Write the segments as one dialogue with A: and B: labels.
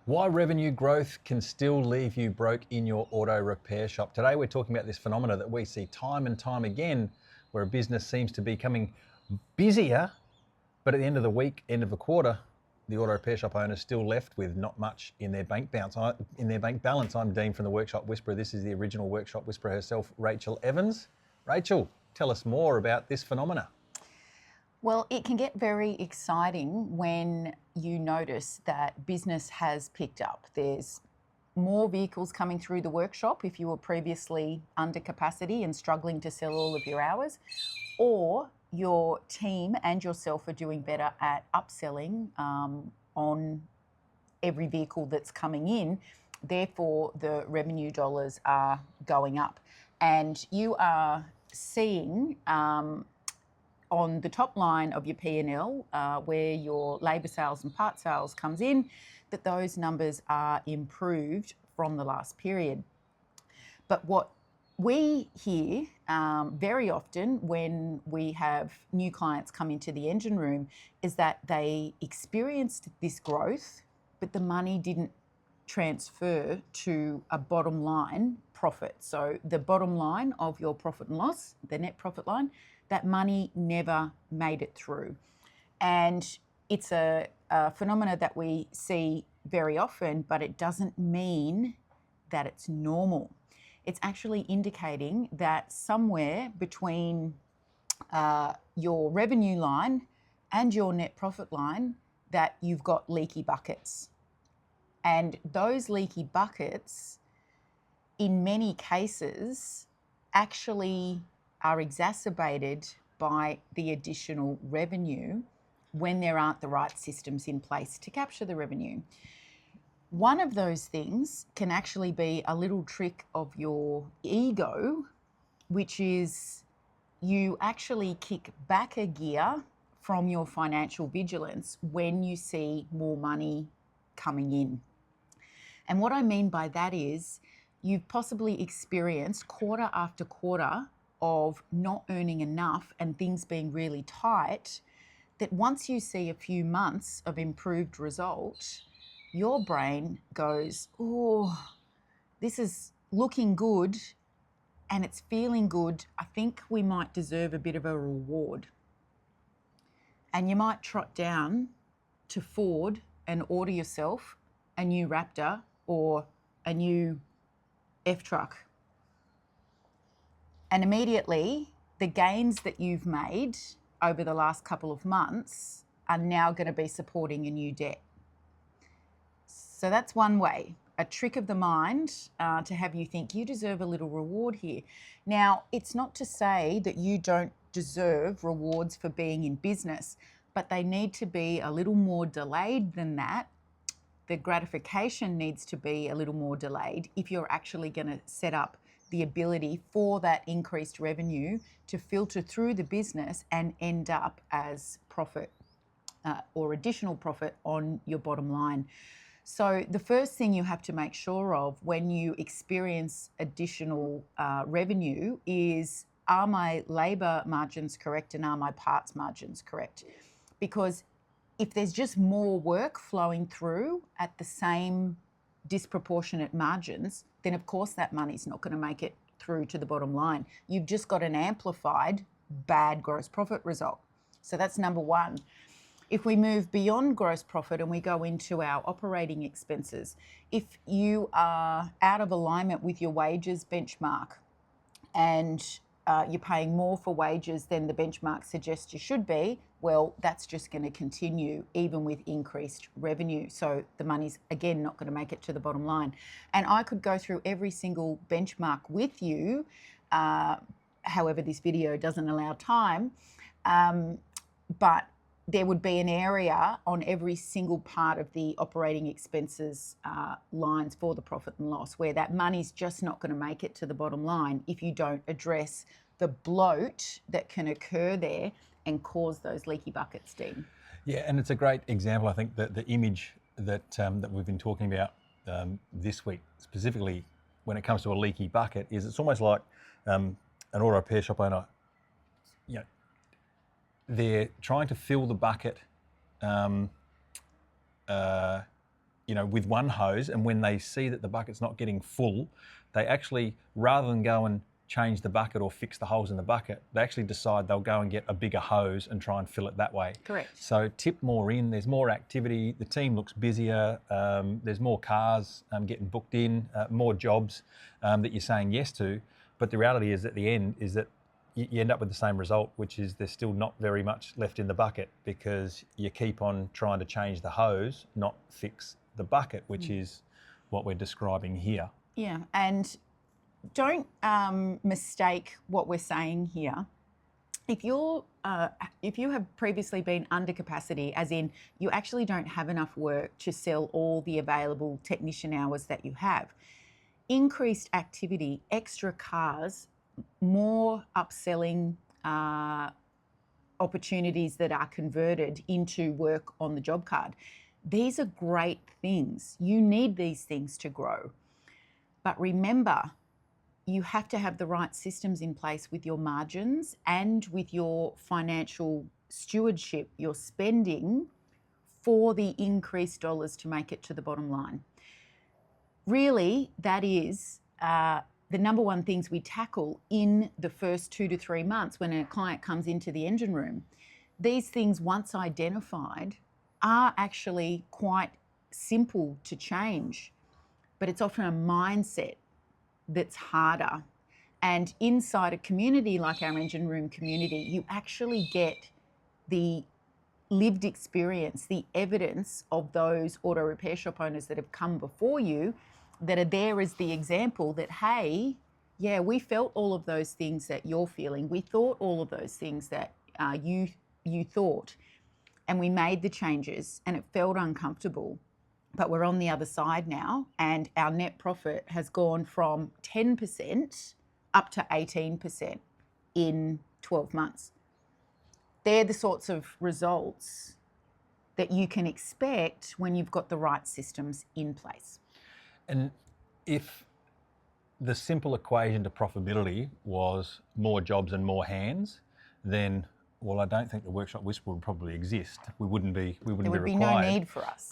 A: Why revenue growth can still leave you broke in your auto repair shop. Today we're talking about this phenomena that we see time and time again, where a business seems to be becoming busier, but at the end of the week, end of the quarter, the auto repair shop owner is still left with not much in their bank balance. I'm Dean from the Workshop Whisperer. This is the original Workshop Whisperer herself, Rachael Evans. Rachael, tell us more about this phenomena.
B: Well, it can get very exciting when you notice that business has picked up. There's more vehicles coming through the workshop if you were previously under capacity and struggling to sell all of your hours, or your team and yourself are doing better at upselling on every vehicle that's coming in. Therefore, the revenue dollars are going up. And you are seeing on the top line of your P&L, where your labour sales and part sales comes in, that those numbers are improved from the last period. But what we hear very often when we have new clients come into the engine room is that they experienced this growth, but the money didn't transfer to a bottom line profit. So the bottom line of your profit and loss, the net profit line, that money never made it through. And it's a phenomena that we see very often, but it doesn't mean that it's normal. It's actually indicating that somewhere between your revenue line and your net profit line, that you've got leaky buckets. And those leaky buckets, in many cases, actually are exacerbated by the additional revenue when there aren't the right systems in place to capture the revenue. One of those things can actually be a little trick of your ego, which is you actually kick back a gear from your financial vigilance when you see more money coming in. And what I mean by that is you've possibly experienced quarter after quarter of not earning enough and things being really tight, that once you see a few months of improved result, your brain goes, oh, this is looking good and it's feeling good. I think we might deserve a bit of a reward. And you might trot down to Ford and order yourself a new Raptor or a new F-Truck. And immediately, the gains that you've made over the last couple of months are now going to be supporting a new debt. So that's one way, a trick of the mind to have you think you deserve a little reward here. Now, it's not to say that you don't deserve rewards for being in business, but they need to be a little more delayed than that. The gratification needs to be a little more delayed if you're actually going to set up the ability for that increased revenue to filter through the business and end up as profit or additional profit on your bottom line. So the first thing you have to make sure of when you experience additional revenue is, are my labour margins correct and are my parts margins correct? Because if there's just more work flowing through at the same disproportionate margins, then of course that money's not going to make it through to the bottom line. You've just got an amplified bad gross profit result. So that's number one. If we move beyond gross profit and we go into our operating expenses, if you are out of alignment with your wages benchmark and you're paying more for wages than the benchmark suggests you should be, well, that's just going to continue even with increased revenue. So the money's, again, not going to make it to the bottom line. And I could go through every single benchmark with you, however, this video doesn't allow time, but there would be an area on every single part of the operating expenses lines for the profit and loss where that money's just not going to make it to the bottom line if you don't address the bloat that can occur there and cause those leaky buckets, Dean.
A: Yeah, and it's a great example, I think, that the image that we've been talking about this week, specifically when it comes to a leaky bucket, is it's almost like an auto repair shop owner, you know, they're trying to fill the bucket with one hose, and when they see that the bucket's not getting full, they actually, rather than go and change the bucket or fix the holes in the bucket, they actually decide they'll go and get a bigger hose and try and fill it that way.
B: Correct.
A: So tip more in, there's more activity, the team looks busier, there's more cars getting booked in, more jobs that you're saying yes to. But the reality is at the end is that you end up with the same result, which is there's still not very much left in the bucket because you keep on trying to change the hose, not fix the bucket, which is what we're describing here.
B: Yeah, and don't mistake what we're saying here. If you have previously been under capacity, as in you actually don't have enough work to sell all the available technician hours that you have, increased activity, extra cars, more upselling opportunities that are converted into work on the job card. These are great things. You need these things to grow. But remember, you have to have the right systems in place with your margins and with your financial stewardship, your spending for the increased dollars to make it to the bottom line. Really, that is the number one things we tackle in the first 2 to 3 months when a client comes into the engine room. These things, once identified, are actually quite simple to change, but it's often a mindset that's harder. And inside a community like our engine room community, you actually get the lived experience, the evidence of those auto repair shop owners that have come before you that are there as the example that, hey, yeah, we felt all of those things that you're feeling. We thought all of those things that you thought, and we made the changes and it felt uncomfortable. But we're on the other side now, and our net profit has gone from 10% up to 18% in 12 months. They're the sorts of results that you can expect when you've got the right systems in place.
A: And if the simple equation to profitability was more jobs and more hands, then, well, I don't think the Workshop Whisperer would probably exist. We wouldn't be required.
B: There would be no need for us.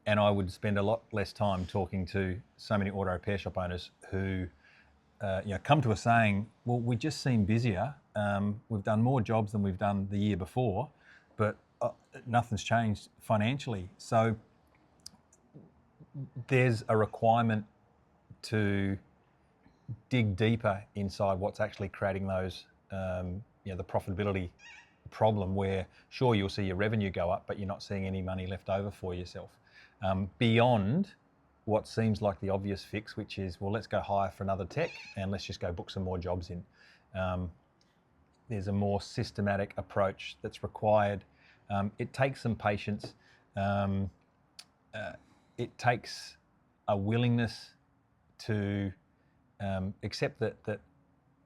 A: And I would spend a lot less time talking to so many auto repair shop owners who come to us saying, well, we just seem busier. We've done more jobs than we've done the year before, but nothing's changed financially. So there's a requirement to dig deeper inside what's actually creating those, the profitability problem where, sure, you'll see your revenue go up, but you're not seeing any money left over for yourself. Beyond what seems like the obvious fix, which is, well, let's go hire for another tech and let's just go book some more jobs in. There's a more systematic approach that's required. It takes some patience. It takes a willingness to accept that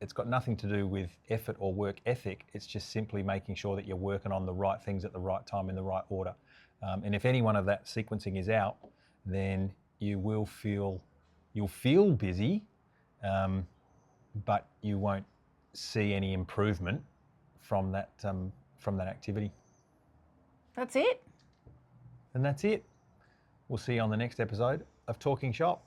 A: it's got nothing to do with effort or work ethic. It's just simply making sure that you're working on the right things at the right time in the right order. And if any one of that sequencing is out, then you'll feel busy, but you won't see any improvement from that activity.
B: That's it.
A: And that's it. We'll see you on the next episode of Talking Shop.